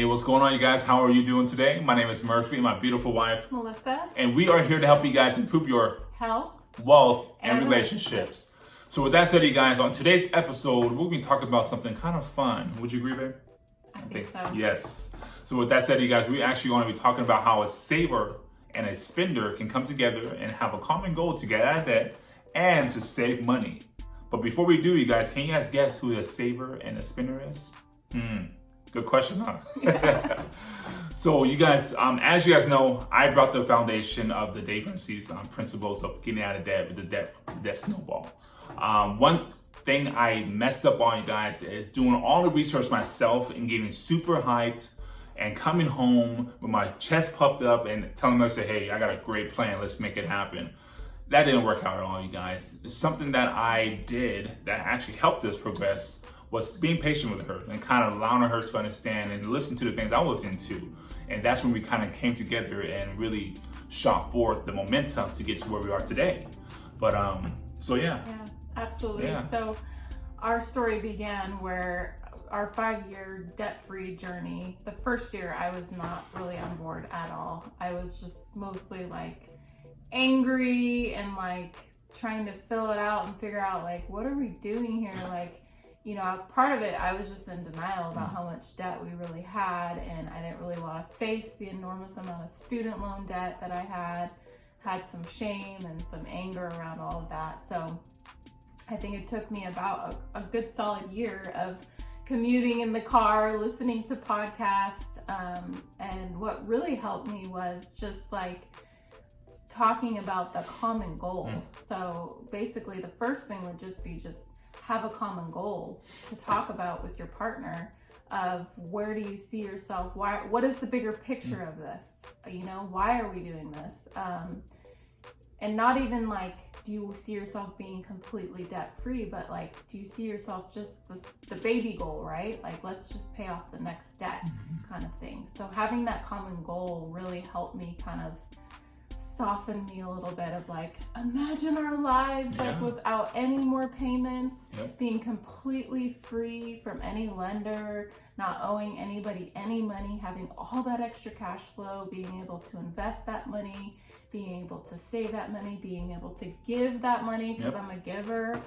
Hey, what's going on, you guys? How are you doing today? My name is Murphy, my beautiful wife, Melissa, and we are here to help you guys improve your health, wealth, and relationships. So with that said, you guys, on today's episode, we'll be talking about something kind of fun. Would you agree, babe? I think so. Yes. So with that said, you guys, we actually want to be talking about how a saver and a spender can come together and have a common goal to get out of debt and to save money. But before we do, you guys, can you guys guess who a saver and a spender is? Good question, huh? So you guys, as you guys know, I brought the foundation of the Dave Ramsey's principles of getting out of debt with the debt snowball. One thing I messed up on, you guys, is doing all the research myself and getting super hyped and coming home with my chest puffed up and telling myself, hey, I got a great plan, let's make it happen. That didn't work out at all, you guys. Something that I did that actually helped us progress was being patient with her and kind of allowing her to understand and listen to the things I was into. And that's when we kind of came together and really shot forth the momentum to get to where we are today. But so yeah. Yeah, absolutely. Yeah. So our story began where our 5-year debt-free journey, the first year I was not really on board at all. I was just mostly like angry and like trying to fill it out and figure out like, what are we doing here? Like, you know, part of it, I was just in denial about how much debt we really had, and I didn't really want to face the enormous amount of student loan debt that I had some shame and some anger around all of that. So I think it took me about a good solid year of commuting in the car, listening to podcasts, and what really helped me was just like talking about the common goal. So basically the first thing would just be have a common goal to talk about with your partner of where do you see yourself, what is the bigger picture of this, you know, why are we doing this, and not even like do you see yourself being completely debt free, but like do you see yourself just the baby goal, right? Like let's just pay off the next debt kind of thing. So having that common goal really helped me kind of soften me a little bit of like, imagine our lives like without any more payments, being completely free from any lender, not owing anybody any money, having all that extra cash flow, being able to invest that money, being able to save that money, being able to give that money because I'm a giver.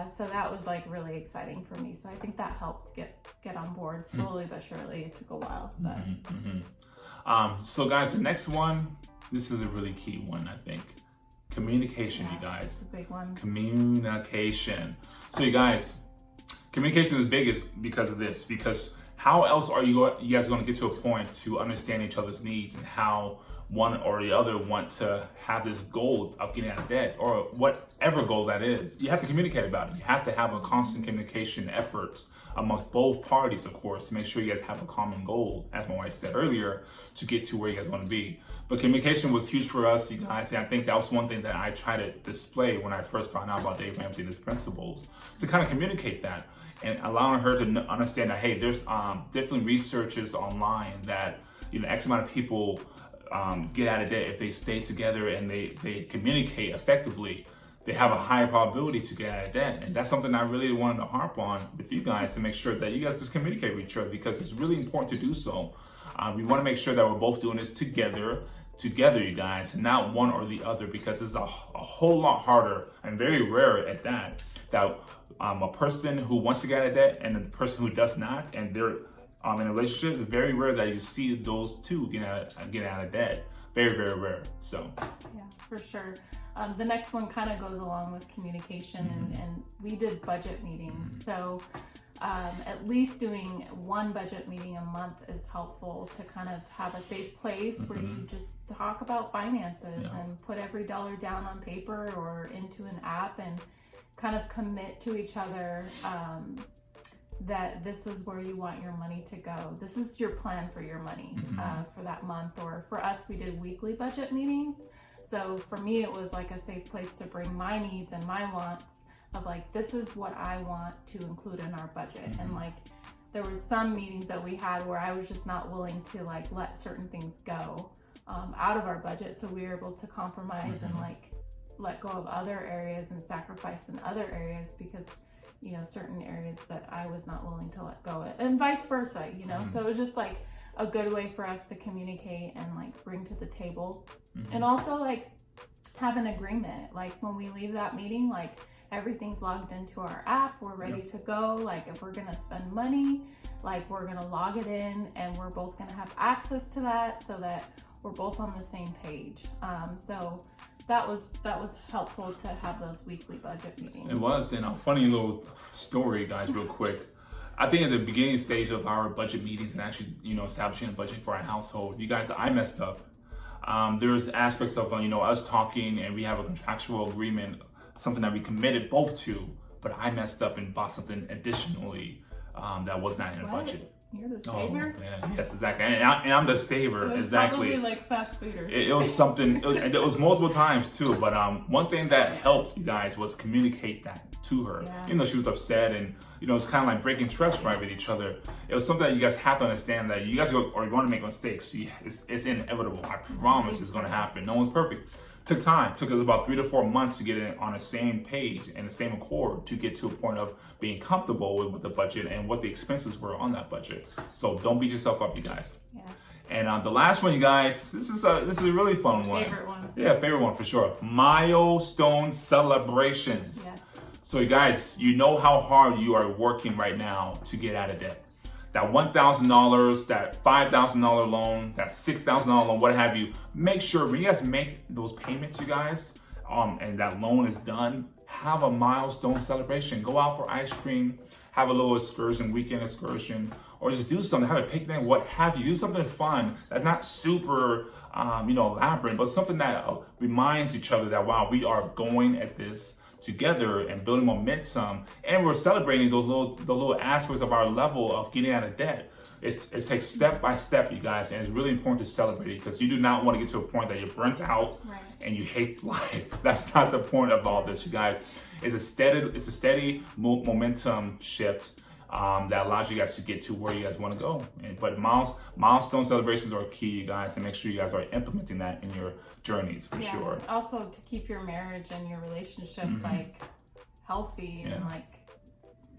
So that was like really exciting for me. So I think that helped get on board slowly but surely. It took a while, but so guys, the next one, this is a really key one, I think. Communication, you guys. It's a big one. Communication. So you guys, communication is big because of this. Because how else are you guys going to get to a point to understand each other's needs and how one or the other want to have this goal of getting out of debt or whatever goal that is? You have to communicate about it. You have to have a constant communication efforts amongst both parties, of course, to make sure you guys have a common goal, as my wife said earlier, to get to where you guys want to be. But communication was huge for us, you guys, and I think that was one thing that I tried to display when I first found out about Dave Ramsey and his principles, to kind of communicate that and allowing her to understand that, hey, there's different researches online that, you know, X amount of people get out of debt if they stay together and they communicate effectively. They have a higher probability to get out of debt. And that's something I really wanted to harp on with you guys to make sure that you guys just communicate with each other, because it's really important to do so. We want to make sure that we're both doing this together, you guys, and not one or the other, because it's a whole lot harder and very rare at that a person who wants to get out of debt and a person who does not, and they're in a relationship, it's very rare that you see those two get out of debt. Very, very rare. So yeah, for sure. The next one kind of goes along with communication, and we did budget meetings. So at least doing one budget meeting a month is helpful to kind of have a safe place where you just talk about finances and put every dollar down on paper or into an app and kind of commit to each other that this is where you want your money to go. This is your plan for your money for that month. Or for us, we did weekly budget meetings. So for me, it was like a safe place to bring my needs and my wants of like, this is what I want to include in our budget. And like, there was some meetings that we had where I was just not willing to like let certain things go out of our budget. So we were able to compromise and like let go of other areas and sacrifice in other areas, because you know, certain areas that I was not willing to let go of, and vice versa, you know. So it was just like a good way for us to communicate and like bring to the table, and also like have an agreement. Like when we leave that meeting, like everything's logged into our app, we're ready to go. Like if we're gonna spend money, like we're gonna log it in, and we're both gonna have access to that, so that we're both on the same page. So that was helpful to have those weekly budget meetings. It was, and a funny little story, guys, real quick. I think at the beginning stage of our budget meetings and actually, you know, establishing a budget for our household, you guys, I messed up. There's aspects of, you know, us talking, and we have a contractual agreement, something that we committed both to, but I messed up and bought something additionally that was not in the budget. You're the saver? Oh, yeah, yes, exactly. And I'm the saver, it was exactly. Probably like fast food or something. It was something, it was multiple times too, but one thing that helped you guys was communicate that to her. Yeah. Even though she was upset, and you know, it's kind of like breaking trust right with each other. It was something that you guys have to understand, that you guys are going to make mistakes. It's inevitable. I promise it's going to happen. No one's perfect. Took time. Took us about 3 to 4 months to get it on the same page and the same accord to get to a point of being comfortable with the budget and what the expenses were on that budget. So don't beat yourself up, you guys. Yes. And the last one, you guys, this is a really fun one. Favorite one. Yeah, favorite one for sure. Milestone Celebrations. Yes. So you guys, you know how hard you are working right now to get out of debt. That $1,000, that $5,000 loan, that $6,000 loan, what have you. Make sure when you guys make those payments, you guys, and that loan is done, have a milestone celebration. Go out for ice cream, have a little excursion, weekend excursion, or just do something, have a picnic, what have you. Do something fun that's not super, elaborate, but something that reminds each other that, wow, we are going at this together and building momentum, and we're celebrating those little aspects of our level of getting out of debt. It takes step by step, you guys, and it's really important to celebrate it, because you do not want to get to a point that you're burnt out and you hate life. That's not the point of all this, you guys. It's a steady momentum shift that allows you guys to get to where you guys want to go. But milestone celebrations are key, you guys, and make sure you guys are implementing that in your journeys for sure. Also to keep your marriage and your relationship like healthy and like,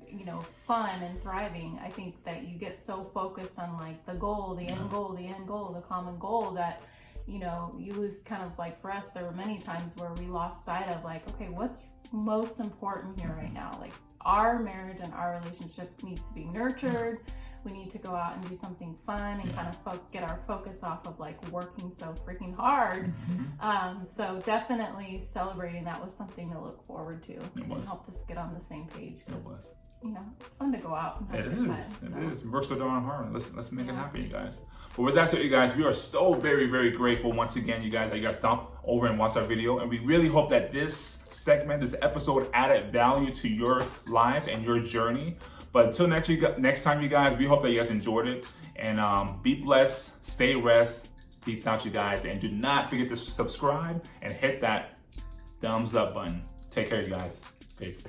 you know, fun and thriving. I think that you get so focused on like the goal, the end goal, the common goal, that, you know, you lose kind of like, for us, there were many times where we lost sight of like, okay, what's most important here right now? Like our marriage and our relationship needs to be nurtured. We need to go out and do something fun and kind of get our focus off of like working so freaking hard. So definitely celebrating that was something to look forward to and helped us get on the same page, because you know, it's fun to go out and have a good time. It is. We work so darn hard. Let's make it happen, you guys. But with that said, you guys, we are so very, very grateful once again, you guys, that you guys stopped over and watched our video. And we really hope that this segment, this episode added value to your life and your journey. But until next time, you guys, we hope that you guys enjoyed it. And be blessed, stay rest. Peace out, you guys. And do not forget to subscribe and hit that thumbs up button. Take care, you guys. Peace.